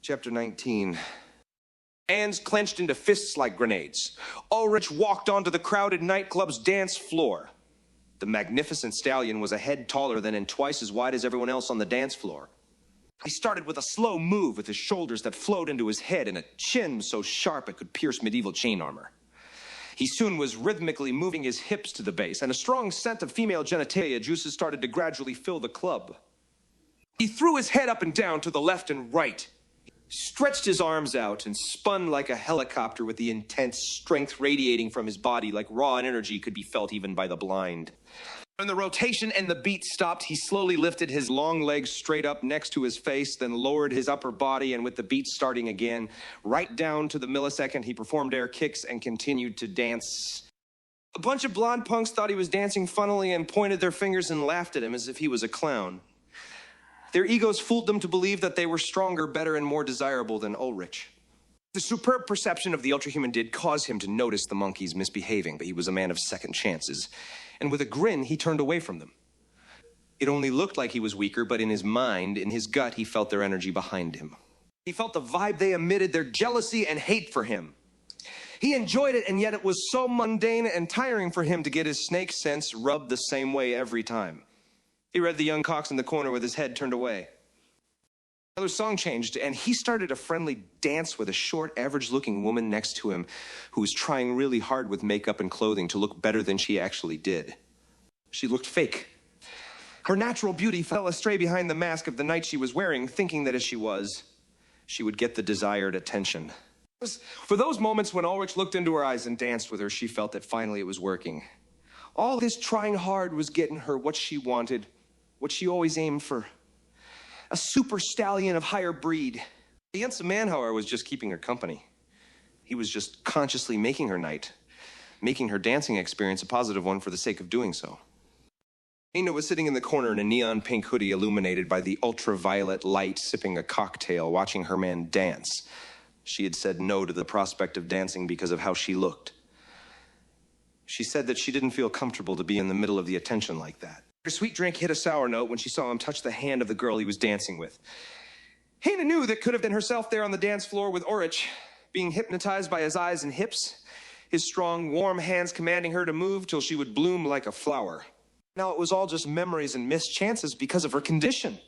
Chapter 19. Hands clenched into fists like grenades, Ulrich walked onto the crowded nightclub's dance floor. The magnificent stallion was a head taller than and twice as wide as everyone else on the dance floor. He started with a slow move with his shoulders that flowed into his head and a chin so sharp it could pierce medieval chain armor. He soon was rhythmically moving his hips to the bass, and a strong scent of female genitalia juices started to gradually fill the club. He threw his head up and down to the left and right, stretched his arms out, and spun like a helicopter with the intense strength radiating from his body like raw energy could be felt even by the blind. When the rotation and the beat stopped, he slowly lifted his long legs straight up next to his face, then lowered his upper body, and with the beat starting again, right down to the millisecond, he performed air kicks and continued to dance. A bunch of blonde punks thought he was dancing funnily and pointed their fingers and laughed at him as if he was a clown. Their egos fooled them to believe that they were stronger, better, and more desirable than Ulrich. The superb perception of the ultrahuman did cause him to notice the monkeys misbehaving, but he was a man of second chances. And with a grin, he turned away from them. It only looked like he was weaker, but in his mind, in his gut, he felt their energy behind him. He felt the vibe they emitted, their jealousy and hate for him. He enjoyed it, and yet it was so mundane and tiring for him to get his snake sense rubbed the same way every time. He read the young cocks in the corner with his head turned away. Another song changed, and he started a friendly dance with a short, average-looking woman next to him who was trying really hard with makeup and clothing to look better than she actually did. She looked fake. Her natural beauty fell astray behind the mask of the night she was wearing, thinking that as she would get the desired attention. For those moments when Ulrich looked into her eyes and danced with her, she felt that finally it was working. All this trying hard was getting her what she wanted, what she always aimed for. A super stallion of higher breed. The handsome man, however, was just keeping her company. He was just consciously making her night, making her dancing experience a positive one for the sake of doing so. Nina was sitting in the corner in a neon pink hoodie illuminated by the ultraviolet light, sipping a cocktail, watching her man dance. She had said no to the prospect of dancing because of how she looked. She said that she didn't feel comfortable to be in the middle of the attention like that. Her sweet drink hit a sour note when she saw him touch the hand of the girl he was dancing with. Hina knew that could have been herself there on the dance floor with Ulrich, being hypnotized by his eyes and hips, his strong, warm hands commanding her to move till she would bloom like a flower. Now it was all just memories and missed chances because of her condition.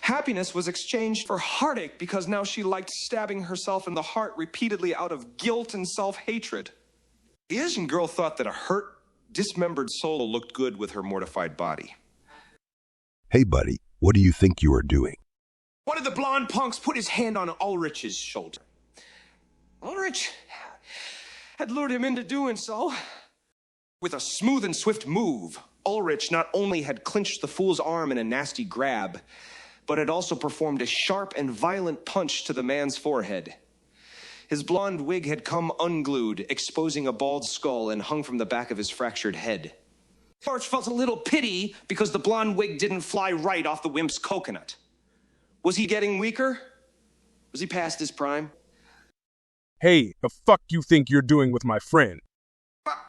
Happiness was exchanged for heartache because now she liked stabbing herself in the heart repeatedly out of guilt and self-hatred. The Asian girl thought that a hurt, dismembered soul looked good with her mortified body. Hey, buddy, what do you think you are doing? One of the blonde punks put his hand on Ulrich's shoulder. Ulrich had lured him into doing so. With a smooth and swift move, Ulrich not only had clinched the fool's arm in a nasty grab, but had also performed a sharp and violent punch to the man's forehead. His blonde wig had come unglued, exposing a bald skull and hung from the back of his fractured head. Ulrich felt a little pity because the blonde wig didn't fly right off the wimp's coconut. Was he getting weaker? Was he past his prime? Hey, the fuck you think you're doing with my friend?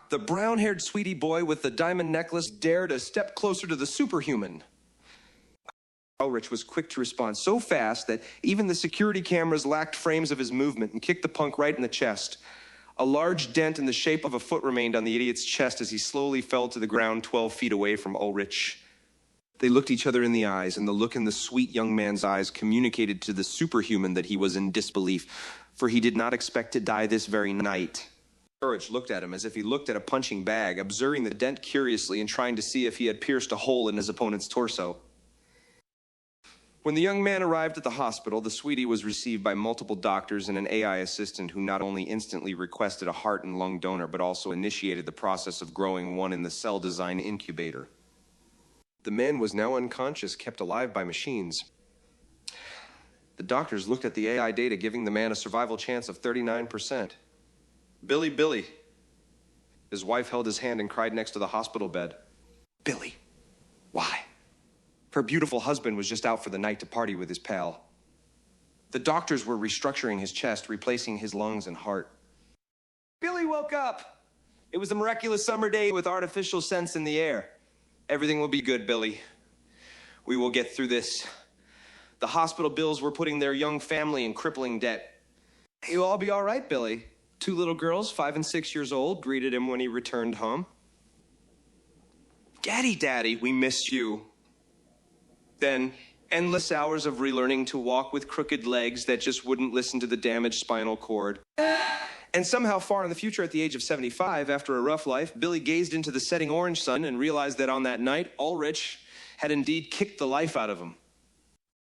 The brown-haired sweetie boy with the diamond necklace dared a step closer to the superhuman. Ulrich was quick to respond so fast that even the security cameras lacked frames of his movement and kicked the punk right in the chest. A large dent in the shape of a foot remained on the idiot's chest as he slowly fell to the ground 12 feet away from Ulrich. They looked each other in the eyes, and the look in the sweet young man's eyes communicated to the superhuman that he was in disbelief, for he did not expect to die this very night. Ulrich looked at him as if he looked at a punching bag, observing the dent curiously and trying to see if he had pierced a hole in his opponent's torso. When the young man arrived at the hospital, the sweetie was received by multiple doctors and an AI assistant who not only instantly requested a heart and lung donor, but also initiated the process of growing one in the cell design incubator. The man was now unconscious, kept alive by machines. The doctors looked at the AI data, giving the man a survival chance of 39%. Billy. His wife held his hand and cried next to the hospital bed. Billy. Why? Her beautiful husband was just out for the night to party with his pal. The doctors were restructuring his chest, replacing his lungs and heart. Billy woke up. It was a miraculous summer day with artificial scents in the air. Everything will be good, Billy. We will get through this The hospital bills were putting their young family in crippling debt. "You'll all be all right, Billy." Two little girls, 5 and 6 years old, greeted him when he returned home. Daddy, we miss you." Then, endless hours of relearning to walk with crooked legs that just wouldn't listen to the damaged spinal cord. And somehow far in the future, at the age of 75, after a rough life, Billy gazed into the setting orange sun and realized that on that night, Ulrich had indeed kicked the life out of him.